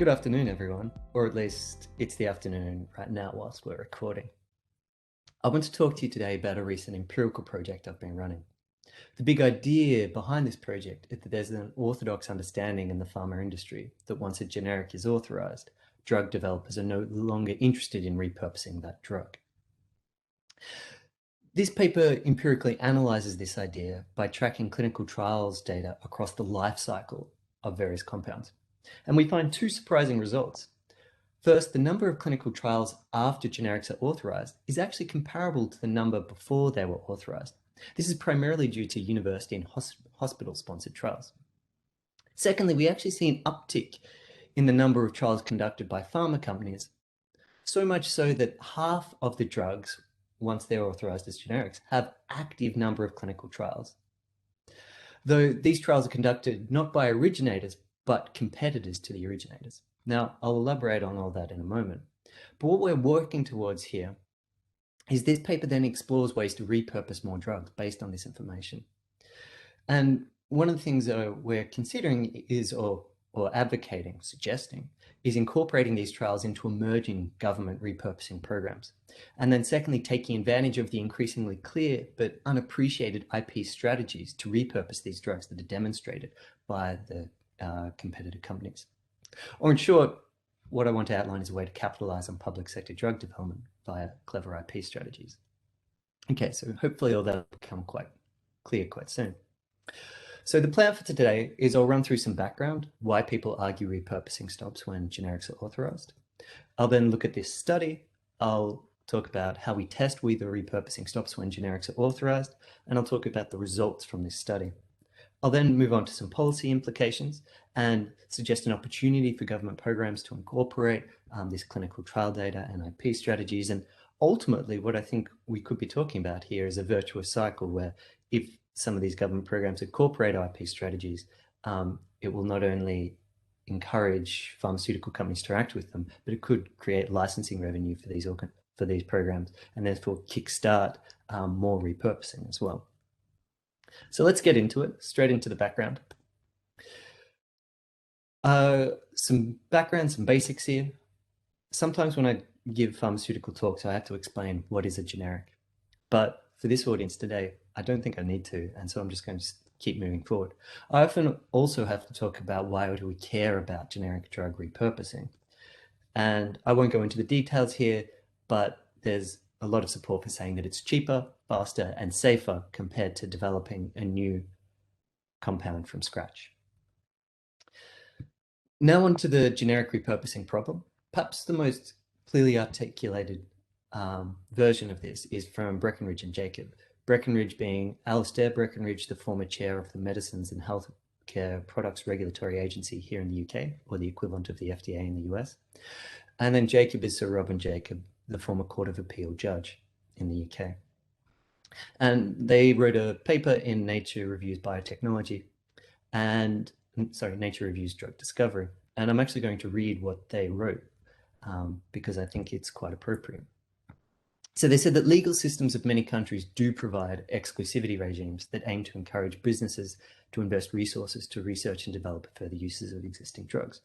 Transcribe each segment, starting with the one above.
Good afternoon, everyone, or at least it's the afternoon right now whilst we're recording. I want to talk to you today about a recent empirical project I've been running. The big idea behind this project is that there's an orthodox understanding in the pharma industry that once a generic is authorized, drug developers are no longer interested in repurposing that drug. This paper empirically analyzes this idea by tracking clinical trials data across the life cycle of various compounds. And we find two surprising results. First, the number of clinical trials after generics are authorized is actually comparable to the number before they were authorized. This is primarily due to university and hospital-sponsored trials. Secondly, we actually see an uptick in the number of trials conducted by pharma companies, so much so that half of the drugs, once they're authorized as generics, have active number of clinical trials. Though these trials are conducted not by originators, but competitors to the originators. Now, I'll elaborate on all that in a moment. But what we're working towards here is this paper then explores ways to repurpose more drugs based on this information. And one of the things that we're considering is, or advocating, suggesting, is incorporating these trials into emerging government repurposing programs. And then secondly, taking advantage of the increasingly clear but unappreciated IP strategies to repurpose these drugs that are demonstrated by the competitor companies. Or in short, what I want to outline is a way to capitalize on public sector drug development via clever IP strategies. Okay, so hopefully all that will become quite clear quite soon. So the plan for today is I'll run through some background, why people argue repurposing stops when generics are authorized. I'll then look at this study. I'll talk about how we test whether repurposing stops when generics are authorized, and I'll talk about the results from this study. I'll then move on to some policy implications and suggest an opportunity for government programs to incorporate this clinical trial data and IP strategies. And ultimately, what I think we could be talking about here is a virtuous cycle where if some of these government programs incorporate IP strategies, it will not only encourage pharmaceutical companies to act with them, but it could create licensing revenue for these programs and therefore kickstart more repurposing as well. So let's get into it, straight into the background. Some background, some basics here. Sometimes when I give pharmaceutical talks, I have to explain what is a generic. But for this audience today, I don't think I need to, and so I'm just going to keep moving forward. I often also have to talk about why do we care about generic drug repurposing. And I won't go into the details here, but there's a lot of support for saying that it's cheaper, faster, and safer compared to developing a new compound from scratch. Now on to the generic repurposing problem. Perhaps the most clearly articulated version of this is from Breckenridge and Jacob. Breckenridge being Alistair Breckenridge, the former chair of the Medicines and Healthcare Products Regulatory Agency here in the UK, or the equivalent of the FDA in the US. And then Jacob is Sir Robin Jacob, the former Court of Appeal judge in the UK. And they wrote a paper in Nature Reviews Biotechnology and, Nature Reviews Drug Discovery. And I'm actually going to read what they wrote because I think it's quite appropriate. So they said that legal systems of many countries do provide exclusivity regimes that aim to encourage businesses to invest resources to research and develop further uses of existing drugs.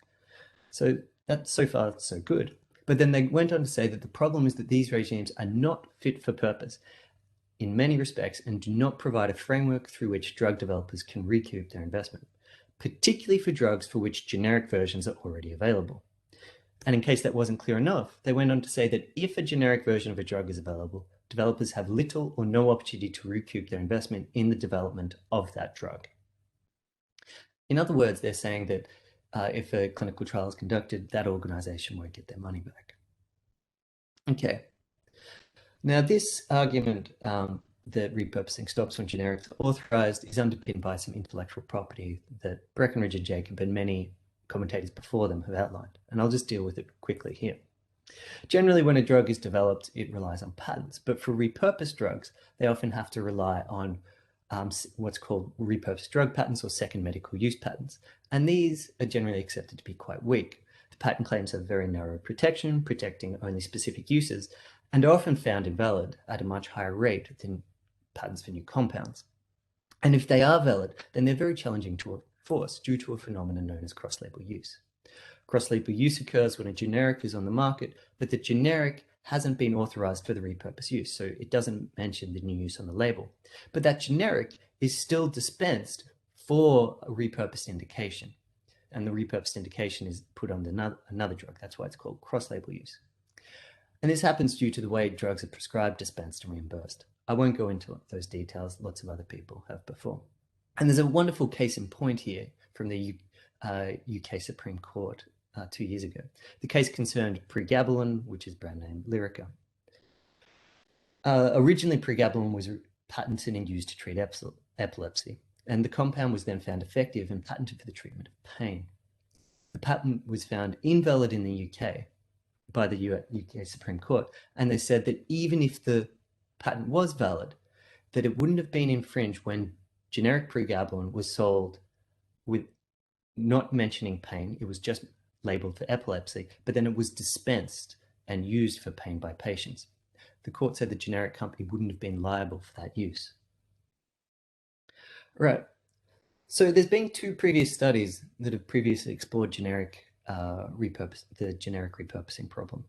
So that's so far so good. But then they went on to say that the problem is that these regimes are not fit for purpose in many respects and do not provide a framework through which drug developers can recoup their investment, particularly for drugs for which generic versions are already available. And in case that wasn't clear enough, they went on to say that if a generic version of a drug is available, developers have little or no opportunity to recoup their investment in the development of that drug. In other words, they're saying that if a clinical trial is conducted, that organization won't get their money back. Okay. Now, this argument that repurposing stops when generics are authorized is underpinned by some intellectual property that Breckenridge and Jacob and many commentators before them have outlined, and I'll just deal with it quickly here. Generally, when a drug is developed, it relies on patents, but for repurposed drugs, they often have to rely on what's called repurposed drug patents or second medical use patents, and these are generally accepted to be quite weak. The patent claims have very narrow protection, protecting only specific uses, and are often found invalid at a much higher rate than patents for new compounds. And if they are valid, then they're very challenging to enforce due to a phenomenon known as cross-label use. Cross-label use occurs when a generic is on the market, but the generic hasn't been authorized for the repurposed use, so it doesn't mention the new use on the label. But that generic is still dispensed for a repurposed indication, and the repurposed indication is put on another drug. That's why it's called cross-label use. And this happens due to the way drugs are prescribed, dispensed, and reimbursed. I won't go into those details. Lots of other people have before. And there's a wonderful case in point here from the UK Supreme Court 2 years ago. The case concerned pregabalin, which is brand name Lyrica. Originally, pregabalin was patented and used to treat epilepsy, and the compound was then found effective and patented for the treatment of pain. The patent was found invalid in the UK by the UK Supreme Court, and they said that even if the patent was valid, that it wouldn't have been infringed when generic pregabalin was sold with not mentioning pain. It was just labeled for epilepsy, but then it was dispensed and used for pain by patients. The court said the generic company wouldn't have been liable for that use. Right. So there's been 2 previous studies that have previously explored the generic repurposing problem.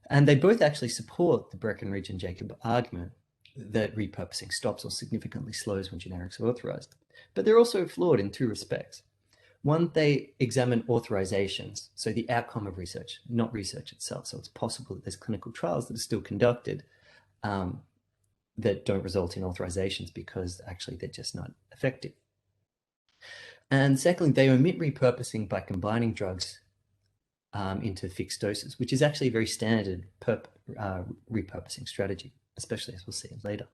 And they both actually support the Breckinridge and Jacob argument that repurposing stops or significantly slows when generics are authorized. But they're also flawed in 2 respects. One, they examine authorizations, so the outcome of research, not research itself. So it's possible that there's clinical trials that are still conducted that don't result in authorizations because actually they're just not effective. And secondly, they omit repurposing by combining drugs into fixed doses, which is actually a very standard repurposing strategy, especially as we'll see later.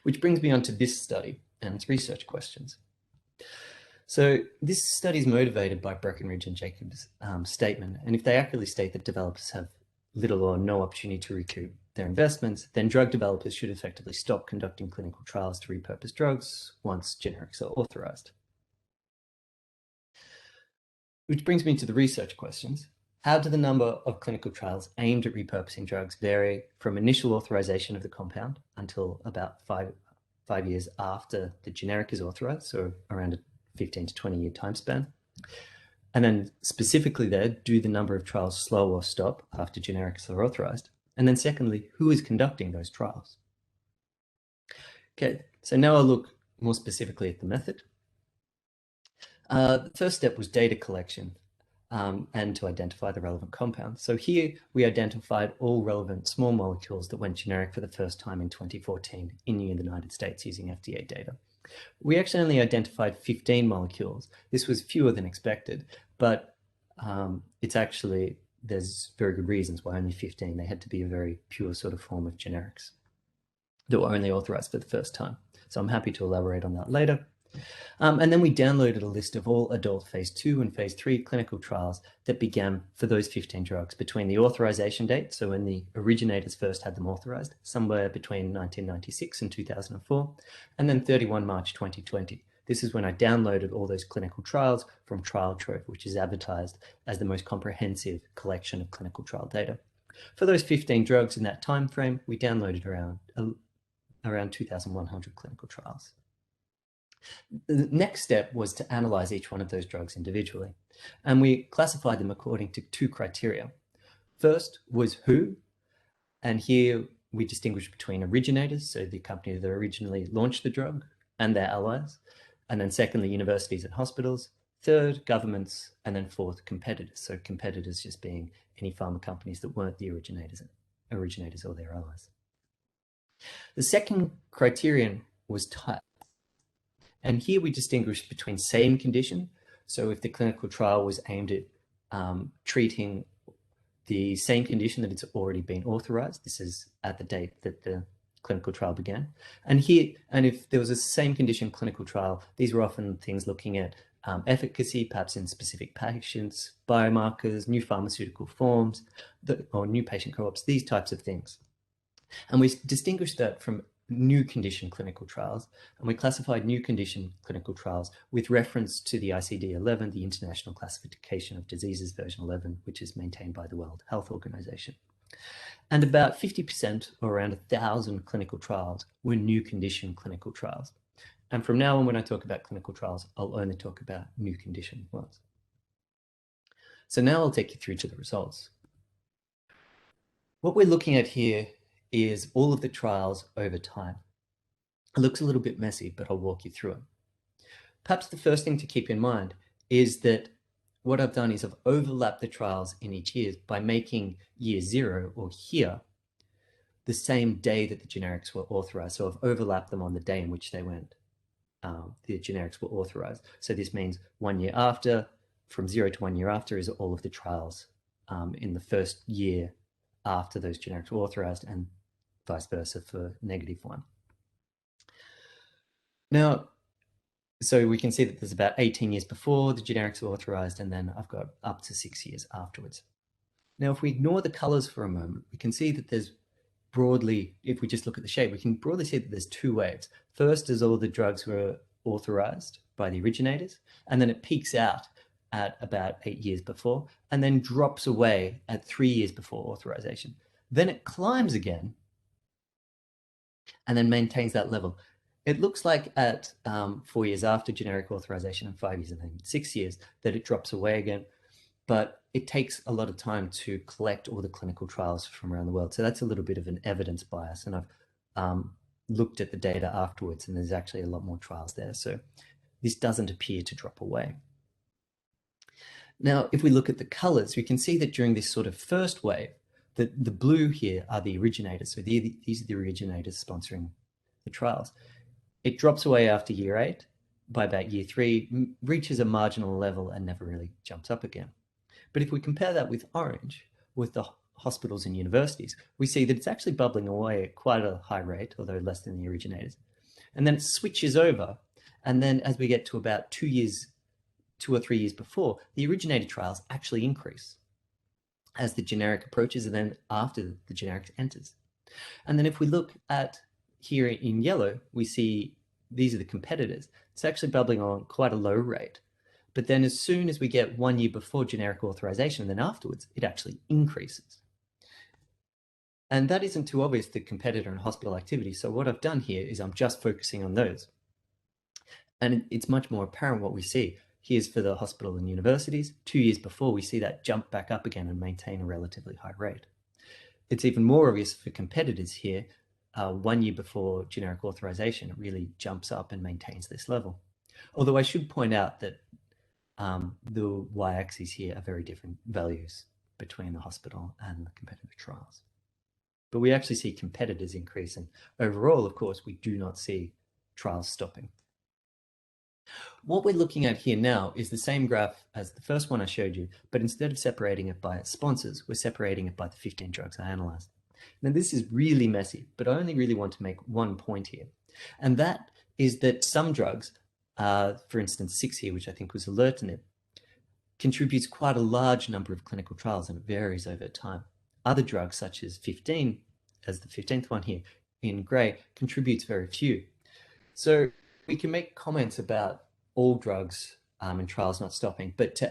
Which brings me on to this study and its research questions. So this study is motivated by Breckinridge and Jacobs' statement, and if they accurately state that developers have little or no opportunity to recoup their investments, then drug developers should effectively stop conducting clinical trials to repurpose drugs once generics are authorized. Which brings me to the research questions. How do the number of clinical trials aimed at repurposing drugs vary from initial authorization of the compound until about five years after the generic is authorized, so around a 15 to 20 year time span? And then specifically there, do the number of trials slow or stop after generics are authorized? And then secondly, who is conducting those trials? Okay, so now I'll look more specifically at the method. The first step was data collection and to identify the relevant compounds. So here we identified all relevant small molecules that went generic for the first time in 2014 in the United States using FDA data. We actually only identified 15 molecules. This was fewer than expected, but it's actually, there's very good reasons why only 15. They had to be a very pure sort of form of generics that were only authorized for the first time. So I'm happy to elaborate on that later. And then we downloaded a list of all adult phase 2 and phase 3 clinical trials that began for those 15 drugs between the authorization date, so when the originators first had them authorized, somewhere between 1996 and 2004, and then 31 March 2020. This is when I downloaded all those clinical trials from Trial Trove, which is advertised as the most comprehensive collection of clinical trial data. For those 15 drugs in that time frame, we downloaded around 2,100 clinical trials. The next step was to analyze each one of those drugs individually, and we classified them according to 2 criteria. First was who, and here we distinguished between originators, so the company that originally launched the drug, and their allies, and then secondly, universities and hospitals, third, governments, and then fourth, competitors. So competitors just being any pharma companies that weren't the originators or their allies. The second criterion was type. And here we distinguish between same condition. So if the clinical trial was aimed at treating the same condition that it's already been authorized, this is at the date that the clinical trial began. And if there was a same condition clinical trial, these were often things looking at efficacy, perhaps in specific patients, biomarkers, new pharmaceutical forms, or new patient co-ops, these types of things. And we distinguished that from new condition clinical trials, and we classified new condition clinical trials with reference to the ICD-11, the International Classification of Diseases version 11, which is maintained by the World Health Organization. And about 50%, or around 1,000 clinical trials, were new condition clinical trials. And from now on, when I talk about clinical trials, I'll only talk about new condition ones. So now I'll take you through to the results. What we're looking at here is all of the trials over time. It looks a little bit messy, but I'll walk you through it. Perhaps the first thing to keep in mind is that what I've done is I've overlapped the trials in each year by making year 0, or here, the same day that the generics were authorized. So I've overlapped them on the day in which they went, the generics were authorized. So this means 1 year after, from 0 to 1 year after, is all of the trials in the first year after those generics were authorized, and vice versa for -1. Now, so we can see that there's about 18 years before the generics were authorized, and then I've got up to 6 years afterwards. Now, if we ignore the colors for a moment, we can see that there's broadly, if we just look at the shape, we can broadly see that there's 2 waves. First is all the drugs were authorized by the originators, and then it peaks out at about 8 years before, and then drops away at 3 years before authorization. Then it climbs again, and then maintains that level. It looks like at 4 years after generic authorization, and 5 years, and then 6 years, that it drops away again. But it takes a lot of time to collect all the clinical trials from around the world. So that's a little bit of an evidence bias. And I've looked at the data afterwards, and there's actually a lot more trials there. So this doesn't appear to drop away. Now, if we look at the colors, we can see that during this sort of first wave, that the blue here are the originators. So these are the originators sponsoring the trials. It drops away after year 8. By about year 3, reaches a marginal level and never really jumps up again. But if we compare that with orange, with the hospitals and universities, we see that it's actually bubbling away at quite a high rate, although less than the originators. And then it switches over. And then as we get to about 2 or 3 years before, the originator trials actually increase as the generic approaches, and then after the generic enters. And then if we look at here in yellow, we see these are the competitors. It's actually bubbling on quite a low rate. But then as soon as we get 1 year before generic authorization, and then afterwards, it actually increases. And that isn't too obvious, the competitor and hospital activity. So what I've done here is I'm just focusing on those. And it's much more apparent what we see. Here's for the hospital and universities. 2 years before, we see that jump back up again and maintain a relatively high rate. It's even more obvious for competitors here. 1 year before generic authorization, it really jumps up and maintains this level. Although I should point out that the y-axes here are very different values between the hospital and the competitor trials. But we actually see competitors increase, and overall, of course, we do not see trials stopping. What we're looking at here now is the same graph as the first one I showed you, but instead of separating it by its sponsors, we're separating it by the 15 drugs I analyzed. Now, this is really messy, but I only really want to make one point here, and that is that some drugs, for instance, 6 here, which I think was alertinib, contributes quite a large number of clinical trials, and it varies over time. Other drugs, such as 15, as the 15th one here in gray, contributes very few. So we can make comments about all drugs and trials not stopping, but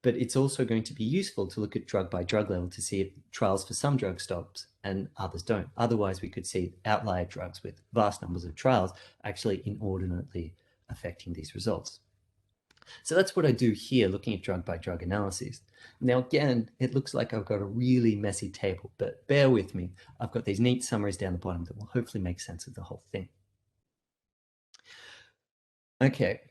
it's also going to be useful to look at drug by drug level to see if trials for some drugs stops and others don't. Otherwise, we could see outlier drugs with vast numbers of trials actually inordinately affecting these results. So that's what I do here, looking at drug by drug analyses. Now, again, it looks like I've got a really messy table, but bear with me. I've got these neat summaries down the bottom that will hopefully make sense of the whole thing. Okay,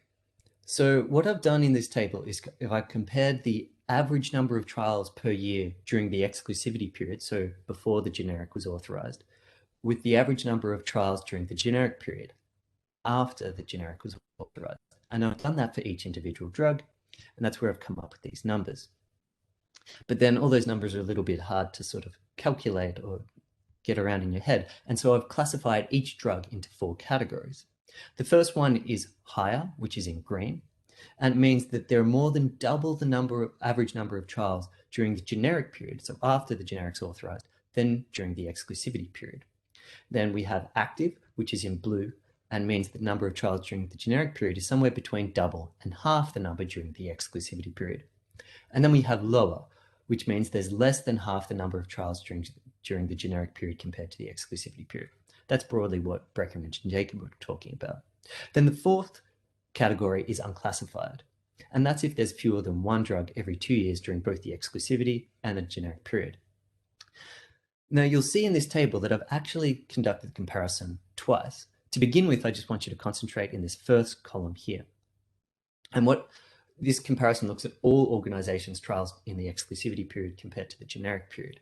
so what I've done in this table is if I've compared the average number of trials per year during the exclusivity period, so before the generic was authorized, with the average number of trials during the generic period after the generic was authorized. And I've done that for each individual drug, and that's where I've come up with these numbers. But then all those numbers are a little bit hard to sort of calculate or get around in your head. And so I've classified each drug into 4 categories. The first one is higher, which is in green, and it means that there are more than double the average number of trials during the generic period, so after the generic's authorized, than during the exclusivity period. Then we have active, which is in blue, and means the number of trials during the generic period is somewhere between double and half the number during the exclusivity period. And then we have lower, which means there's less than half the number of trials during the generic period compared to the exclusivity period. That's broadly what Breckenridge and Jacob were talking about. Then the fourth category is unclassified, And that's if there's fewer than one drug every 2 years during both the exclusivity and the generic period. Now, you'll see in this table that I've actually conducted the comparison twice. To begin with, I just want you to concentrate in this first column here. And what this comparison looks at all organizations' trials in the exclusivity period compared to the generic period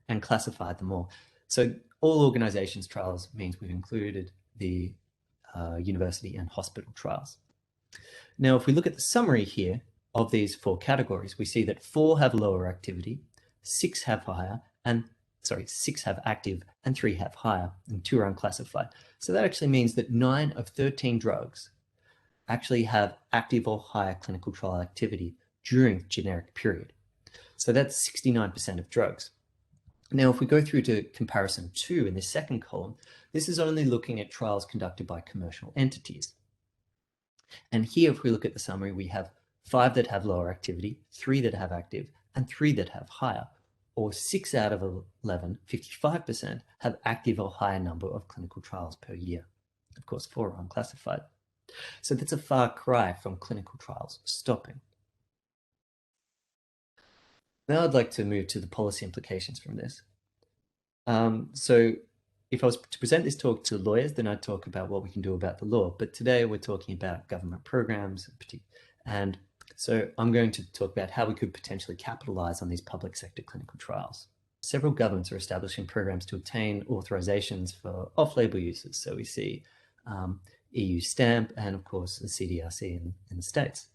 and classified them all. So all organizations' trials means we've included the university and hospital trials. Now, if we look at the summary here of these 4 categories, we see that 4 have lower activity, 6 have higher, and 6 have active, and 3 have higher, and 2 are unclassified. So that actually means that 9 of 13 drugs actually have active or higher clinical trial activity during the generic period. So that's 69% of drugs. Now, if we go through to comparison 2 in the second column, this is only looking at trials conducted by commercial entities. And here, if we look at the summary, we have 5 that have lower activity, 3 that have active, and 3 that have higher, or 6 out of 11, 55%, have active or higher number of clinical trials per year. Of course, 4 are unclassified. So that's a far cry from clinical trials stopping. Now I'd like to move to the policy implications from this. So if I was to present this talk to lawyers, then I'd talk about what we can do about the law. But today we're talking about government programs, and so I'm going to talk about how we could potentially capitalize on these public sector clinical trials. Several governments are establishing programs to obtain authorizations for off-label uses. So we see EU stamp and, of course, the CDRC in the States.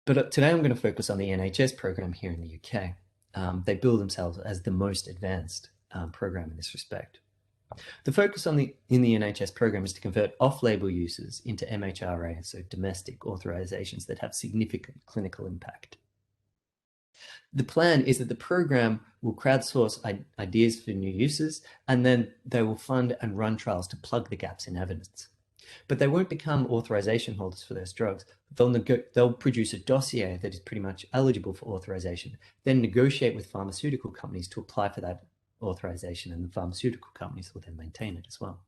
But today I'm going to focus on the NHS program here in the UK. They bill themselves as the most advanced program in this respect. The focus in the NHS program is to convert off-label uses into MHRA, so domestic authorizations that have significant clinical impact. The plan is that the program will crowdsource ideas for new uses, and then they will fund and run trials to plug the gaps in evidence. But they won't become authorization holders for those drugs. They'll produce a dossier that is pretty much eligible for authorization, then negotiate with pharmaceutical companies to apply for that authorization, and the pharmaceutical companies will then maintain it as well.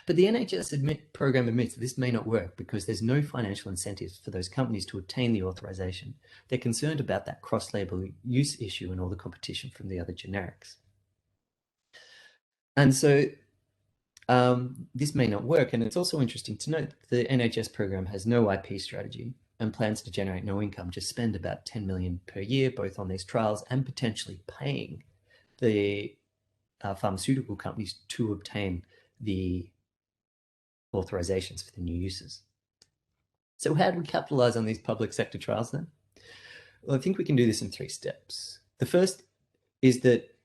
But the NHS program admits that this may not work because there's no financial incentives for those companies to obtain the authorization. They're concerned about that cross-label use issue and all the competition from the other generics. And so this may not work. And it's also interesting to note that the NHS program has no IP strategy and plans to generate no income, just spend about 10 million per year, both on these trials and potentially paying the pharmaceutical companies to obtain the authorizations for the new uses. So how do we capitalize on these public sector trials then? Well, I think we can do this in 3 steps. The first is that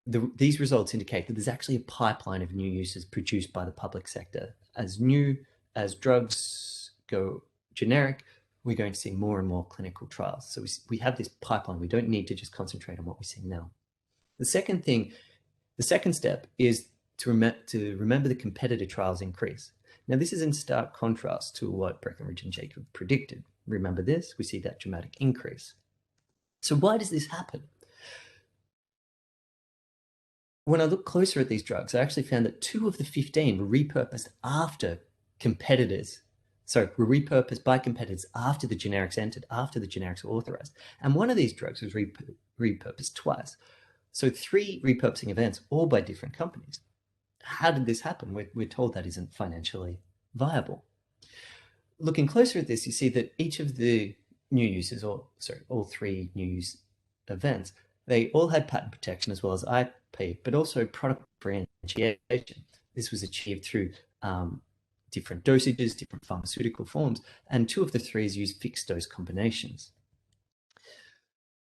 these results indicate that there's actually a pipeline of new uses produced by the public sector. As drugs go generic, we're going to see more and more clinical trials. So we have this pipeline. We don't need to just concentrate on what we're seeing now. The second step is to remember the competitor trials increase. Now, this is in stark contrast to what Breckenridge and Jacob predicted. Remember this? We see that dramatic increase. So why does this happen? When I look closer at these drugs, I actually found that 2 of the 15 were repurposed by competitors after the generics entered, after the generics were authorized. And one of these drugs was repurposed twice. So 3 repurposing events, all by different companies. How did this happen? We're told that isn't financially viable. Looking closer at this, you see that each of the new uses, all 3 new use events, they all had patent protection as well as IP, but also product differentiation. This was achieved through different dosages, different pharmaceutical forms, and 2 of the 3 used fixed dose combinations.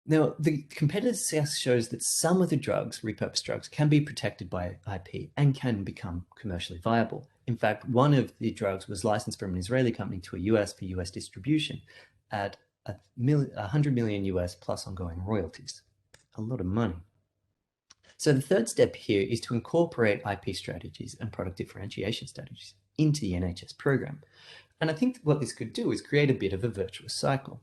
Now, the competitive success shows that some of the drugs, repurposed drugs, can be protected by IP and can become commercially viable. In fact, one of the drugs was licensed from an Israeli company to a US for US distribution at $100 million US plus ongoing royalties. A lot of money. So the third step here is to incorporate IP strategies and product differentiation strategies into the NHS program. And I think what this could do is create a bit of a virtuous cycle.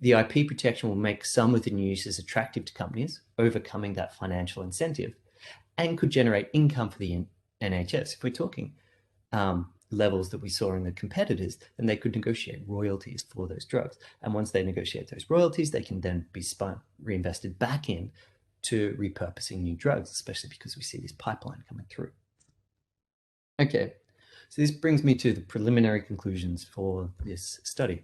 The IP protection will make some of the new uses attractive to companies, overcoming that financial incentive, and could generate income for the NHS. If we're talking levels that we saw in the competitors, then they could negotiate royalties for those drugs. And once they negotiate those royalties, they can then be reinvested back in to repurposing new drugs, especially because we see this pipeline coming through. Okay, so this brings me to the preliminary conclusions for this study.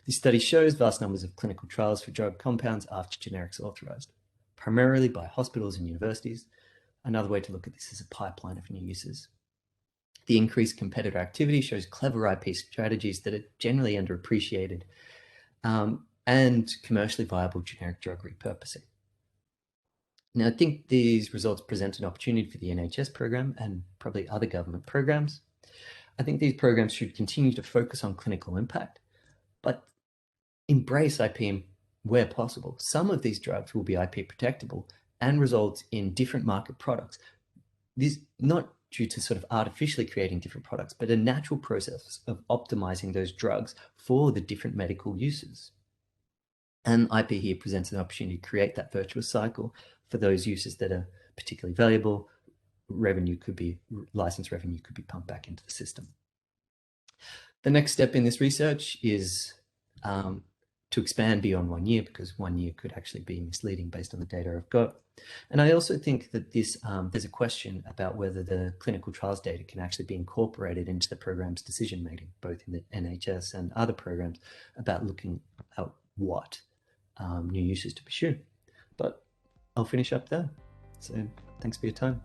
This study shows vast numbers of clinical trials for drug compounds after generics are authorized, primarily by hospitals and universities. Another way to look at this is a pipeline of new uses. The increased competitor activity shows clever IP strategies that are generally underappreciated and commercially viable generic drug repurposing. Now, I think these results present an opportunity for the NHS program and probably other government programs. I think these programs should continue to focus on clinical impact, but embrace IP where possible. Some of these drugs will be IP protectable and result in different market products. This not due to sort of artificially creating different products, but a natural process of optimizing those drugs for the different medical uses. And IP here presents an opportunity to create that virtuous cycle for those uses that are particularly valuable. License revenue could be pumped back into the system. The next step in this research is to expand beyond 1 year, because 1 year could actually be misleading based on the data I've got. And I also think that this there's a question about whether the clinical trials data can actually be incorporated into the program's decision making, both in the NHS and other programs, about looking at what new uses to pursue. But I'll finish up there. So thanks for your time.